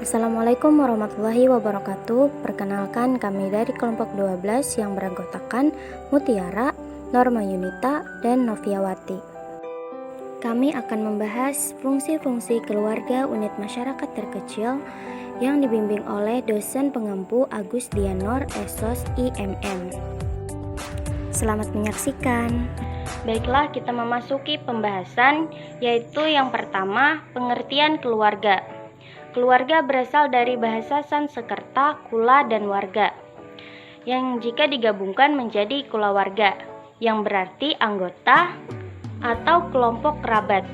Assalamualaikum warahmatullahi wabarakatuh. Perkenalkan, kami dari kelompok 12 yang beranggotakan Mutiara, Norma Yunita, dan Noviawati. Kami akan membahas fungsi-fungsi keluarga unit masyarakat terkecil yang dibimbing oleh dosen pengampu Agus Dianor, SOS IMM. Selamat menyaksikan. Baiklah, kita memasuki pembahasan, yaitu yang pertama, pengertian keluarga. Keluarga berasal dari bahasa Sanskerta kula dan warga, yang jika digabungkan menjadi kulawarga, yang berarti anggota atau kelompok kerabat.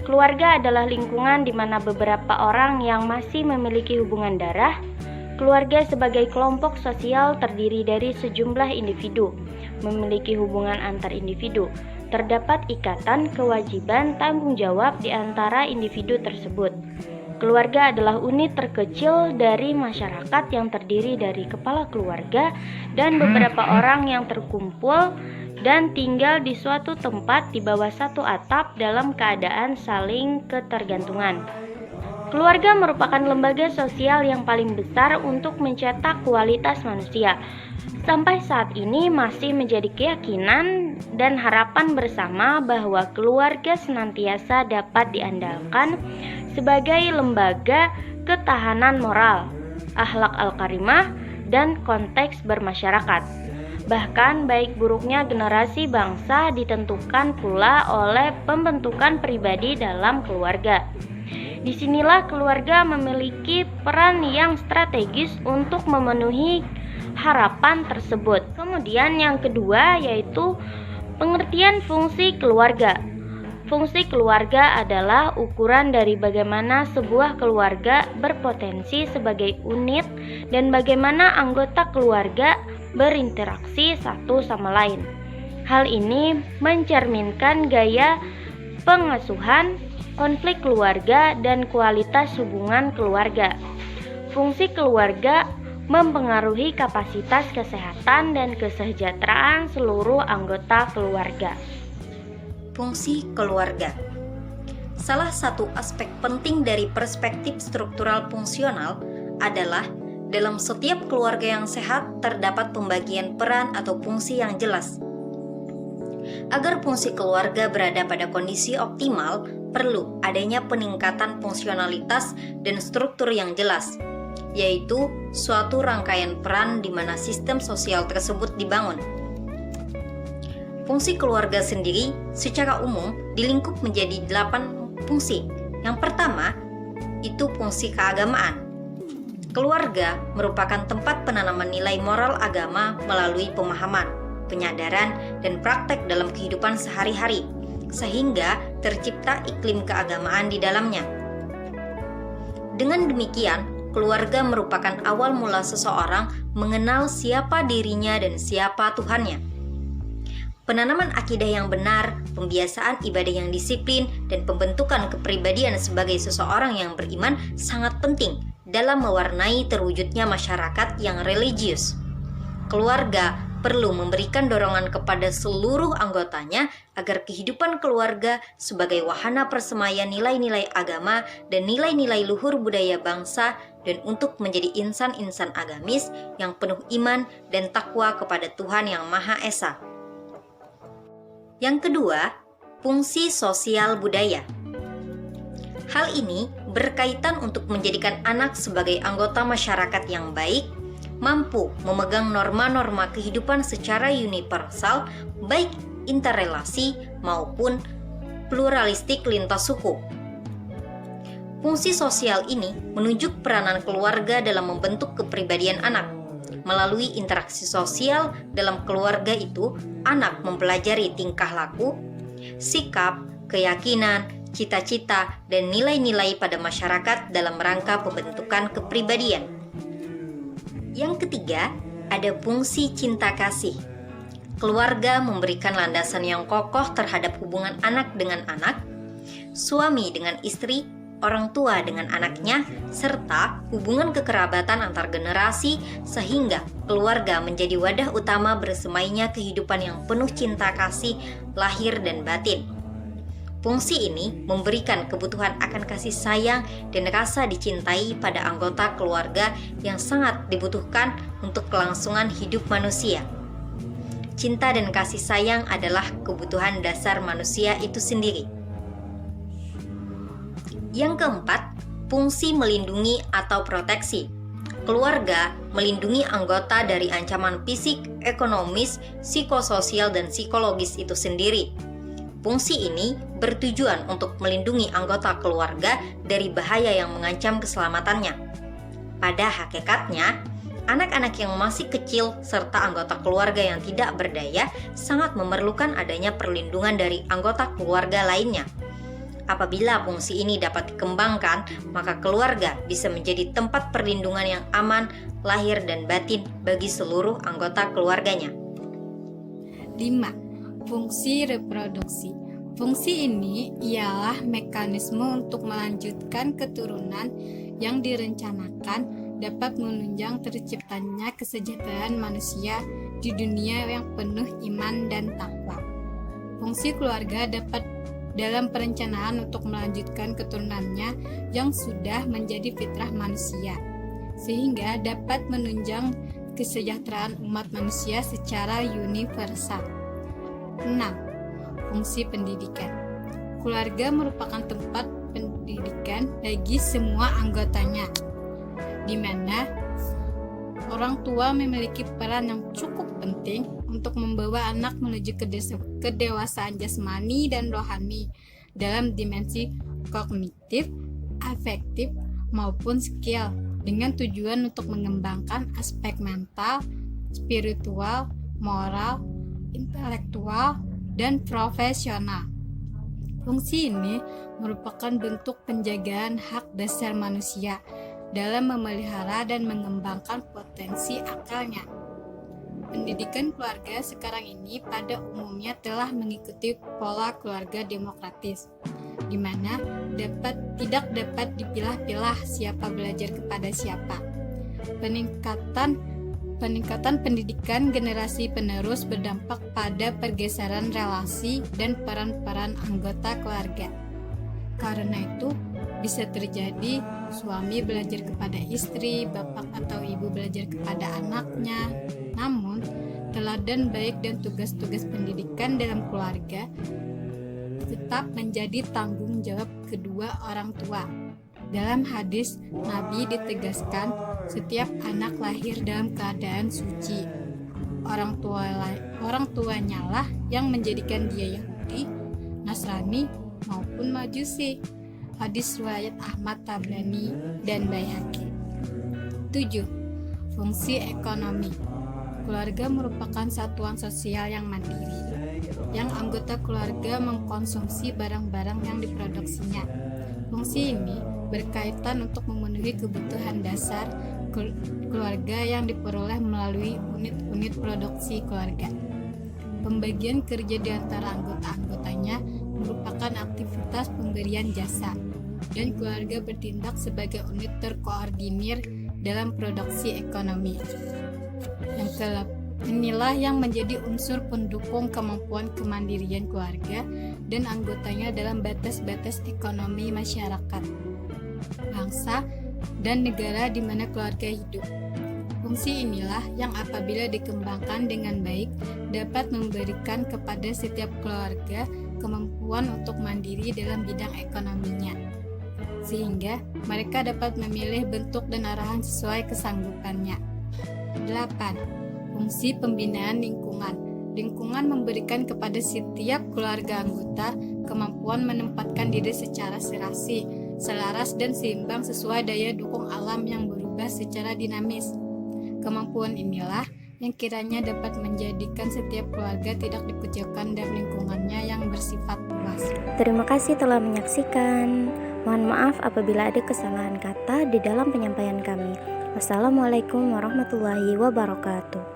Keluarga adalah lingkungan di mana beberapa orang yang masih memiliki hubungan darah. Keluarga sebagai kelompok sosial terdiri dari sejumlah individu, memiliki hubungan antar individu. Terdapat ikatan, kewajiban, tanggung jawab di antara individu tersebut. Keluarga adalah unit terkecil dari masyarakat yang terdiri dari kepala keluarga dan beberapa orang yang terkumpul dan tinggal di suatu tempat di bawah satu atap dalam keadaan saling ketergantungan. Keluarga merupakan lembaga sosial yang paling besar untuk mencetak kualitas manusia. Sampai saat ini masih menjadi keyakinan dan harapan bersama bahwa keluarga senantiasa dapat diandalkan sebagai lembaga ketahanan moral, akhlak al-karimah, dan konteks bermasyarakat. Bahkan baik buruknya generasi bangsa ditentukan pula oleh pembentukan pribadi dalam keluarga. Disinilah keluarga memiliki peran yang strategis untuk memenuhi harapan tersebut. Kemudian yang kedua yaitu pengertian fungsi keluarga. Fungsi keluarga adalah ukuran dari bagaimana sebuah keluarga berpotensi sebagai unit dan bagaimana anggota keluarga berinteraksi satu sama lain. Hal ini mencerminkan gaya pengasuhan, konflik keluarga, dan kualitas hubungan keluarga. Fungsi keluarga mempengaruhi kapasitas kesehatan dan kesejahteraan seluruh anggota keluarga. Fungsi keluarga. Salah satu aspek penting dari perspektif struktural fungsional adalah dalam setiap keluarga yang sehat terdapat pembagian peran atau fungsi yang jelas. Agar fungsi keluarga berada pada kondisi optimal, perlu adanya peningkatan fungsionalitas dan struktur yang jelas, yaitu suatu rangkaian peran di mana sistem sosial tersebut dibangun. Fungsi keluarga sendiri secara umum dilingkup menjadi 8 fungsi. Yang pertama, itu fungsi keagamaan. Keluarga merupakan tempat penanaman nilai moral agama melalui pemahaman, penyadaran, dan praktek dalam kehidupan sehari-hari, sehingga tercipta iklim keagamaan di dalamnya. Dengan demikian, keluarga merupakan awal mula seseorang mengenal siapa dirinya dan siapa Tuhannya. Penanaman akidah yang benar, pembiasaan ibadah yang disiplin, dan pembentukan kepribadian sebagai seseorang yang beriman sangat penting dalam mewarnai terwujudnya masyarakat yang religius. Keluarga perlu memberikan dorongan kepada seluruh anggotanya agar kehidupan keluarga sebagai wahana persemaian nilai-nilai agama dan nilai-nilai luhur budaya bangsa dan untuk menjadi insan-insan agamis yang penuh iman dan takwa kepada Tuhan Yang Maha Esa. Yang kedua, fungsi sosial budaya. Hal ini berkaitan untuk menjadikan anak sebagai anggota masyarakat yang baik, mampu memegang norma-norma kehidupan secara universal, baik interrelasi maupun pluralistik lintas suku. Fungsi sosial ini menunjuk peranan keluarga dalam membentuk kepribadian anak. Melalui interaksi sosial dalam keluarga itu, anak mempelajari tingkah laku, sikap, keyakinan, cita-cita, dan nilai-nilai pada masyarakat dalam rangka pembentukan kepribadian. Yang ketiga, ada fungsi cinta kasih. Keluarga memberikan landasan yang kokoh terhadap hubungan anak dengan anak, suami dengan istri, orang tua dengan anaknya, serta hubungan kekerabatan antar generasi sehingga keluarga menjadi wadah utama bersemainya kehidupan yang penuh cinta kasih lahir dan batin. Fungsi ini memberikan kebutuhan akan kasih sayang dan rasa dicintai pada anggota keluarga yang sangat dibutuhkan untuk kelangsungan hidup manusia. Cinta dan kasih sayang adalah kebutuhan dasar manusia itu sendiri. Yang keempat, fungsi melindungi atau proteksi. Keluarga melindungi anggota dari ancaman fisik, ekonomis, psikososial, dan psikologis itu sendiri. Fungsi ini bertujuan untuk melindungi anggota keluarga dari bahaya yang mengancam keselamatannya. Pada hakikatnya, anak-anak yang masih kecil serta anggota keluarga yang tidak berdaya sangat memerlukan adanya perlindungan dari anggota keluarga lainnya. Apabila fungsi ini dapat dikembangkan, maka keluarga bisa menjadi tempat perlindungan yang aman, lahir dan batin bagi seluruh anggota keluarganya. 5. Fungsi reproduksi. Fungsi ini ialah mekanisme untuk melanjutkan keturunan yang direncanakan dapat menunjang terciptanya kesejahteraan manusia di dunia yang penuh iman dan takwa. Fungsi keluarga dapat dalam perencanaan untuk melanjutkan keturunannya yang sudah menjadi fitrah manusia, sehingga dapat menunjang kesejahteraan umat manusia secara universal. 6. Fungsi pendidikan. Keluarga merupakan tempat pendidikan bagi semua anggotanya, di mana orang tua memiliki peran yang cukup penting untuk membawa anak menuju kedewasaan jasmani dan rohani dalam dimensi kognitif, afektif, maupun skill, dengan tujuan untuk mengembangkan aspek mental, spiritual, moral, intelektual, dan profesional. Fungsi ini merupakan bentuk penjagaan hak dasar manusia dalam memelihara dan mengembangkan potensi akalnya. Pendidikan keluarga sekarang ini pada umumnya telah mengikuti pola keluarga demokratis, di mana tidak dapat dipilah-pilah siapa belajar kepada siapa. Peningkatan pendidikan generasi penerus berdampak pada pergeseran relasi dan peran-peran anggota keluarga. Karena itu, bisa terjadi suami belajar kepada istri, bapak atau ibu belajar kepada anaknya. Namun, teladan baik dan tugas-tugas pendidikan dalam keluarga tetap menjadi tanggung jawab kedua orang tua. Dalam hadis, Nabi ditegaskan setiap anak lahir dalam keadaan suci. Orang tuanya lah yang menjadikan dia Yahudi, Nasrani, maupun Majusi. Hadis riwayat Ahmad Tabrani dan Baihaqi. 7. Fungsi ekonomi. Keluarga merupakan satuan sosial yang mandiri, yang anggota keluarga mengkonsumsi barang-barang yang diproduksinya. Fungsi ini berkaitan untuk memenuhi kebutuhan dasar keluarga yang diperoleh melalui unit-unit produksi keluarga. Pembagian kerja di antara anggota-anggotanya merupakan aktivitas pemberian jasa, dan keluarga bertindak sebagai unit terkoordinir dalam produksi ekonomi. Inilah yang menjadi unsur pendukung kemampuan kemandirian keluarga dan anggotanya dalam batas-batas ekonomi masyarakat, bangsa, dan negara di mana keluarga hidup. Fungsi inilah yang apabila dikembangkan dengan baik dapat memberikan kepada setiap keluarga kemampuan untuk mandiri dalam bidang ekonominya, sehingga mereka dapat memilih bentuk dan arahan sesuai kesanggupannya. 8. Fungsi pembinaan lingkungan. Lingkungan memberikan kepada setiap keluarga anggota kemampuan menempatkan diri secara serasi, selaras dan seimbang sesuai daya dukung alam yang berubah secara dinamis. Kemampuan inilah yang kiranya dapat menjadikan setiap keluarga tidak dikucilkan dan lingkungannya yang bersifat luas. Terima kasih telah menyaksikan. Mohon maaf apabila ada kesalahan kata di dalam penyampaian kami. Wassalamualaikum warahmatullahi wabarakatuh.